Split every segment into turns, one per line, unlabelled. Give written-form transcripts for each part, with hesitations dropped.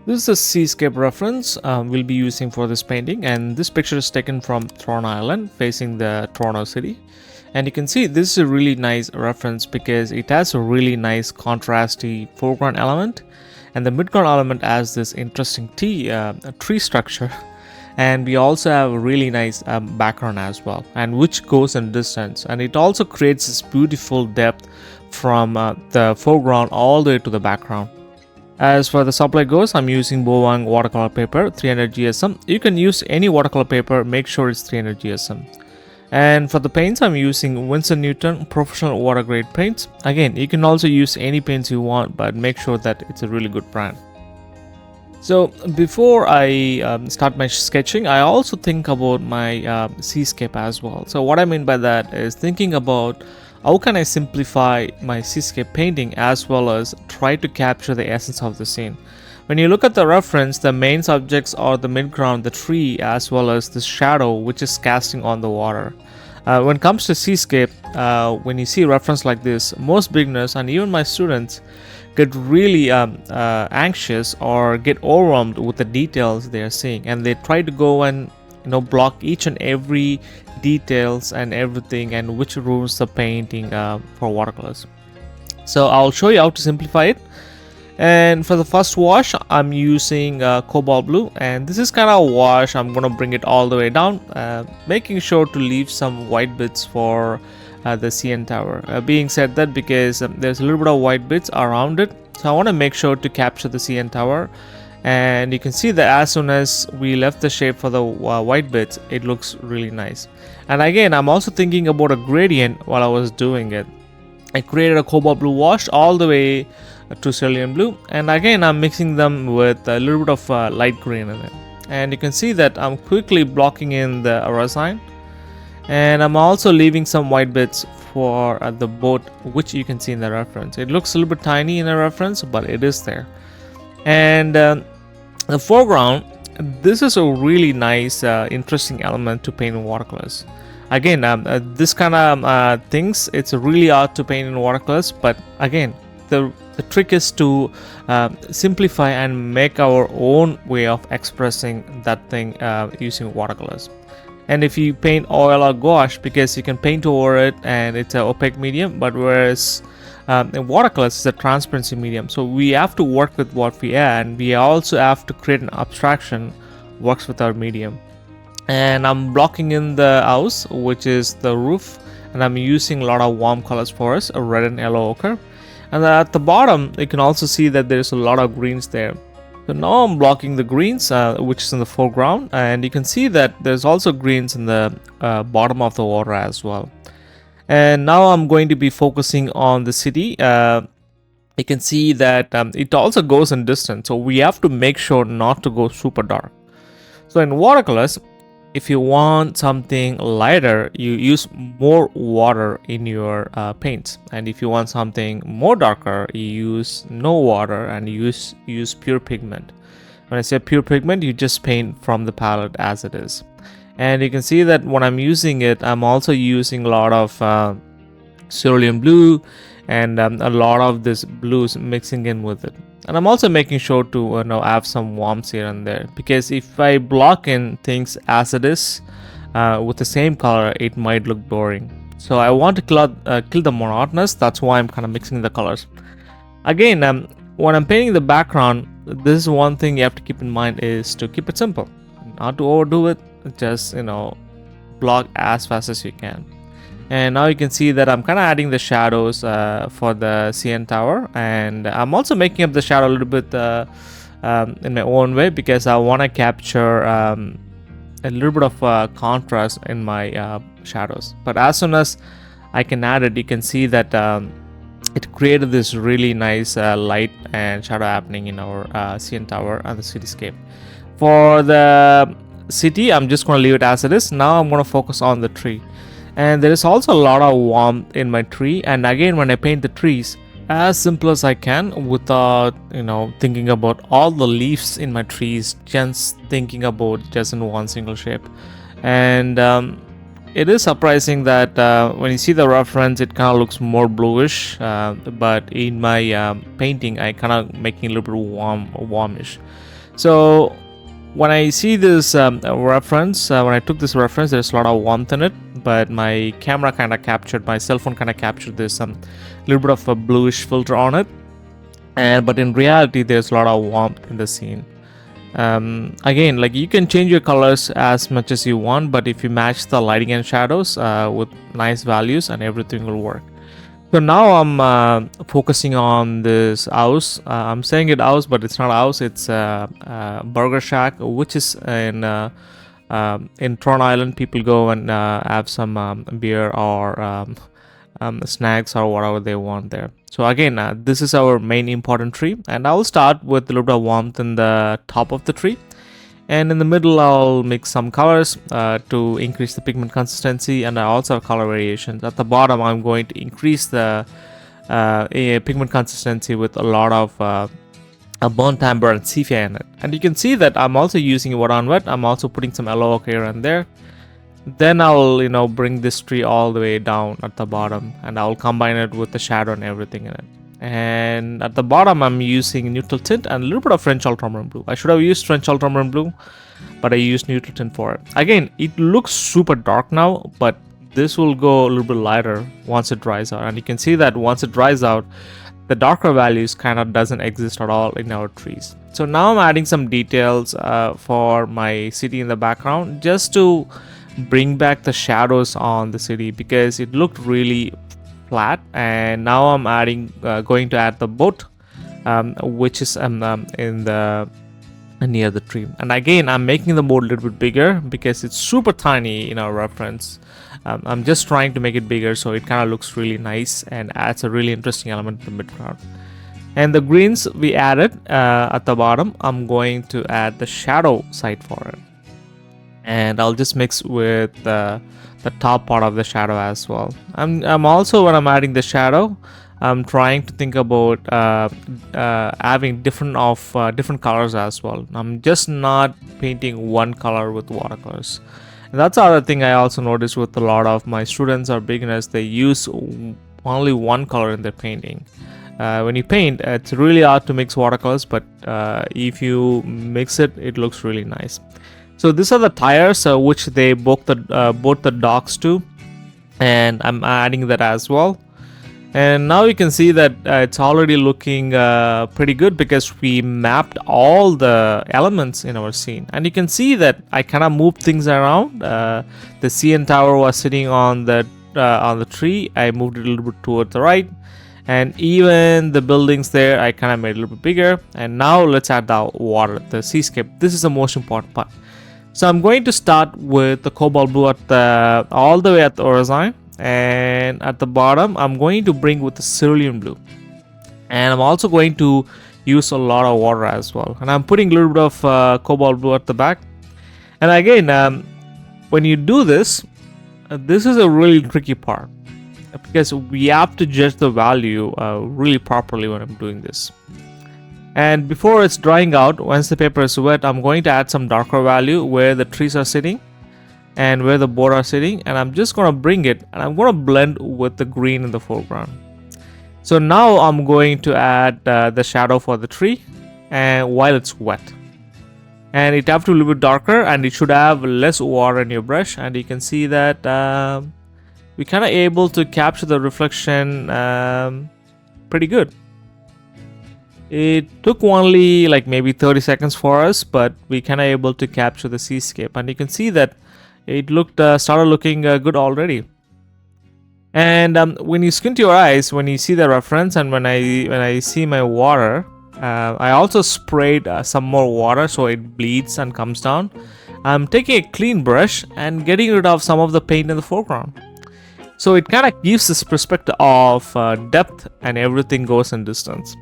This is a seascape reference we'll be using for this painting, and this picture is taken from Throne Island facing the Toronto city. And you can see this is a really nice reference because it has a really nice contrasty foreground element, and the midground element has this interesting tree structure. And we also have a really nice background as well, and which goes in distance, and it also creates this beautiful depth from the foreground all the way to the background. As for the supply goes, I'm using Bowang watercolor paper 300 GSM. You can use any watercolor paper, make sure it's 300 GSM. And for the paints, I'm using Winsor Newton professional water grade paints. Again, you can also use any paints you want, but make sure that it's a really good brand. So before I start my sketching, I also think about my seascape as well. So what I mean by that is thinking about how can I simplify my seascape painting as well as try to capture the essence of the scene. When you look at the reference, the main subjects are the midground, the tree, as well as the shadow which is casting on the water. When it comes to seascape, when you see a reference like this, most beginners and even my students get really anxious or get overwhelmed with the details they are seeing, and they try to go and block each and every details and everything, and which ruins the painting for watercolors. So I'll show you how to simplify it. And for the first wash, I'm using cobalt blue, and this is kind of a wash. I'm gonna bring it all the way down, making sure to leave some white bits for the CN tower. Being said that, because there's a little bit of white bits around it, so I want to make sure to capture the CN tower. And you can see that as soon as we left the shape for the white bits, it looks really nice. And again, I'm also thinking about a gradient while I was doing it. I created a cobalt blue wash all the way to cerulean blue, and again I'm mixing them with a little bit of light green in it. And you can see that I'm quickly blocking in the resin, and I'm also leaving some white bits for the boat, which you can see in the reference. It looks a little bit tiny in the reference, but it is there. And the foreground, this is a really nice interesting element to paint in watercolors. Again, this kind of things, it's really hard to paint in watercolors, but again, the trick is to simplify and make our own way of expressing that thing using watercolors. And if you paint oil or gouache, because you can paint over it and it's an opaque medium, but whereas in watercolors it's a transparency medium, so we have to work with what we have, and we also have to create an abstraction works with our medium. And I'm blocking in the house, which is the roof, and I'm using a lot of warm colors for us, a red and yellow ochre. And at the bottom you can also see that there's a lot of greens there. So now I'm blocking the greens, which is in the foreground, and you can see that there's also greens in the bottom of the water as well. And now I'm going to be focusing on the city. You can see that it also goes in distance, so we have to make sure not to go super dark. So in watercolors, if you want something lighter, you use more water in your paints, and if you want something more darker, you use no water and use pure pigment. When I say pure pigment, you just paint from the palette as it is. And you can see that when I'm using it, I'm also using a lot of cerulean blue and a lot of this blues mixing in with it. And I'm also making sure to have some warmth here and there, because if I block in things as it is with the same color, it might look boring. So I want to kill the monotonous. That's why I'm kind of mixing the colors. Again, when I'm painting the background, this is one thing you have to keep in mind, is to keep it simple, not to overdo it. Just block as fast as you can. And now you can see that I'm kind of adding the shadows for the CN tower, and I'm also making up the shadow a little bit in my own way, because I want to capture a little bit of contrast in my shadows. But as soon as I can add it, you can see that it created this really nice light and shadow happening in our CN tower and the cityscape. For the city, I'm just going to leave it as it is. Now I'm going to focus on the tree. And there is also a lot of warmth in my tree, and again, when I paint the trees, as simple as I can without thinking about all the leaves in my trees, just thinking about just in one single shape. And it is surprising that when you see the reference, it kind of looks more bluish, but in my painting I kind of making a little bit warmish. So when I see this reference, when I took this reference, there's a lot of warmth in it, but my camera kind of captured, my cell phone kind of captured this little bit of a bluish filter on it, but in reality there's a lot of warmth in the scene. Again, like, you can change your colors as much as you want, but if you match the lighting and shadows with nice values, and everything will work. So now I'm focusing on this house. I'm saying it house, but it's not a house. It's a burger shack, which is in Tron Island. People go and have some beer or snacks or whatever they want there. So again, this is our main important tree, and I'll start with a little bit of warmth in the top of the tree, and in the middle I'll mix some colors to increase the pigment consistency, and I also have color variations. At the bottom I'm going to increase the pigment consistency with a lot of a burnt amber and sepia in it, and you can see that I'm also using wet on wet. I'm also putting some yellow ochre here and there. Then I'll bring this tree all the way down at the bottom, and I'll combine it with the shadow and everything in it. And at the bottom I'm using neutral tint and a little bit of French ultramarine blue. I should have used French ultramarine blue, but I used neutral tint for it. Again, it looks super dark now, but this will go a little bit lighter once it dries out, and you can see that once it dries out, the darker values kind of doesn't exist at all in our trees. So now I'm adding some details for my city in the background, just to bring back the shadows on the city, because it looked really flat. And now I'm adding going to add the boat, which is in the near the tree. And again, I'm making the boat a little bit bigger because it's super tiny in our reference. I'm just trying to make it bigger so it kind of looks really nice and adds a really interesting element in the background. And the greens we added at the bottom, I'm going to add the shadow side for it, and I'll just mix with the top part of the shadow as well. I'm also, when I'm adding the shadow, I'm trying to think about having different colors as well. I'm just not painting one color with watercolors. And that's the other thing I also noticed with a lot of my students or beginners. They use only one color in their painting. When you paint, it's really hard to mix watercolors, but if you mix it, it looks really nice. So these are the tires which they both the docks to, and I'm adding that as well. And now you can see that it's already looking pretty good, because we mapped all the elements in our scene. And you can see that I kind of moved things around. The CN tower was sitting on the tree. I moved it a little bit toward the right, and even the buildings there I kind of made a little bit bigger. And now let's add the water, the seascape. This is the most important part. So I'm going to start with the cobalt blue at all the way at the horizon, and at the bottom I'm going to bring with the cerulean blue, and I'm also going to use a lot of water as well, and I'm putting a little bit of cobalt blue at the back. And again, when you do this, this is a really tricky part, because we have to judge the value really properly when I'm doing this. And before it's drying out, once the paper is wet, I'm going to add some darker value where the trees are sitting and where the board are sitting, and I'm just going to bring it and I'm going to blend with the green in the foreground. So now I'm going to add the shadow for the tree, and while it's wet, and it have to be a little bit darker, and it should have less water in your brush. And you can see that we kind of able to capture the reflection pretty good. It took only like maybe 30 seconds for us, but we kind of able to capture the seascape, and you can see that it started looking good already. And when you squint your eyes, when you see the reference, and when I see my water, I also sprayed some more water so it bleeds and comes down. I'm taking a clean brush and getting rid of some of the paint in the foreground, so it kind of gives this perspective of depth, and everything goes in distance.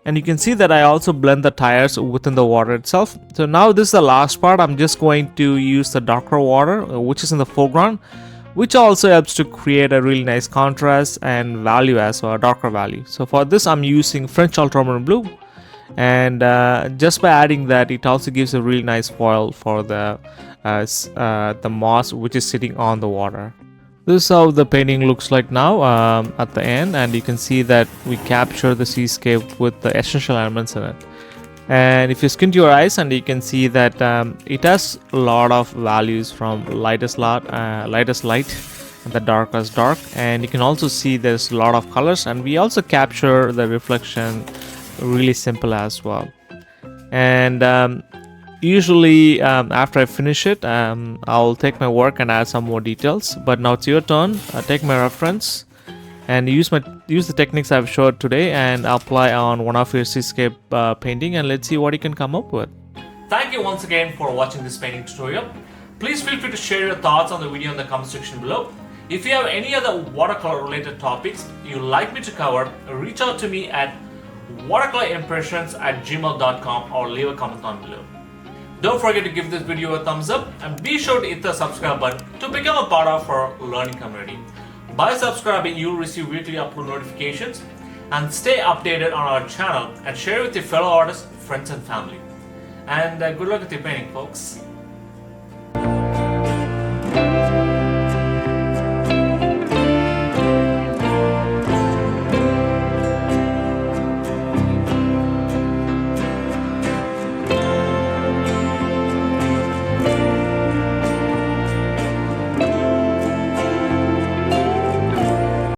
And you can see that I also blend the tires within the water itself. So now this is the last part. I'm just going to use the darker water, which is in the foreground, which also helps to create a really nice contrast and value as well, a darker value. So for this, I'm using French ultramarine blue, and just by adding that, it also gives a really nice foil for the moss which is sitting on the water. This is how the painting looks like now at the end, and you can see that we capture the seascape with the essential elements in it. And if you squint your eyes, and you can see that it has a lot of values from lightest light and the darkest dark, and you can also see there's a lot of colors, and we also capture the reflection really simple as well. And usually after I finish it, I'll take my work and add some more details. But now it's your turn. Take my reference and use the techniques I've showed today and apply on one of your seascape painting, and let's see what you can come up with. Thank you once again for watching this painting tutorial. Please feel free to share your thoughts on the video in the comment section below. If you have any other watercolor related topics you'd like me to cover, reach out to me at watercolorimpressions@gmail.com or leave a comment down below. Don't forget to give this video a thumbs up and be sure to hit the subscribe button to become a part of our learning community. By subscribing, you'll receive weekly upload notifications and stay updated on our channel and share with your fellow artists, friends and family. And good luck with your painting, folks.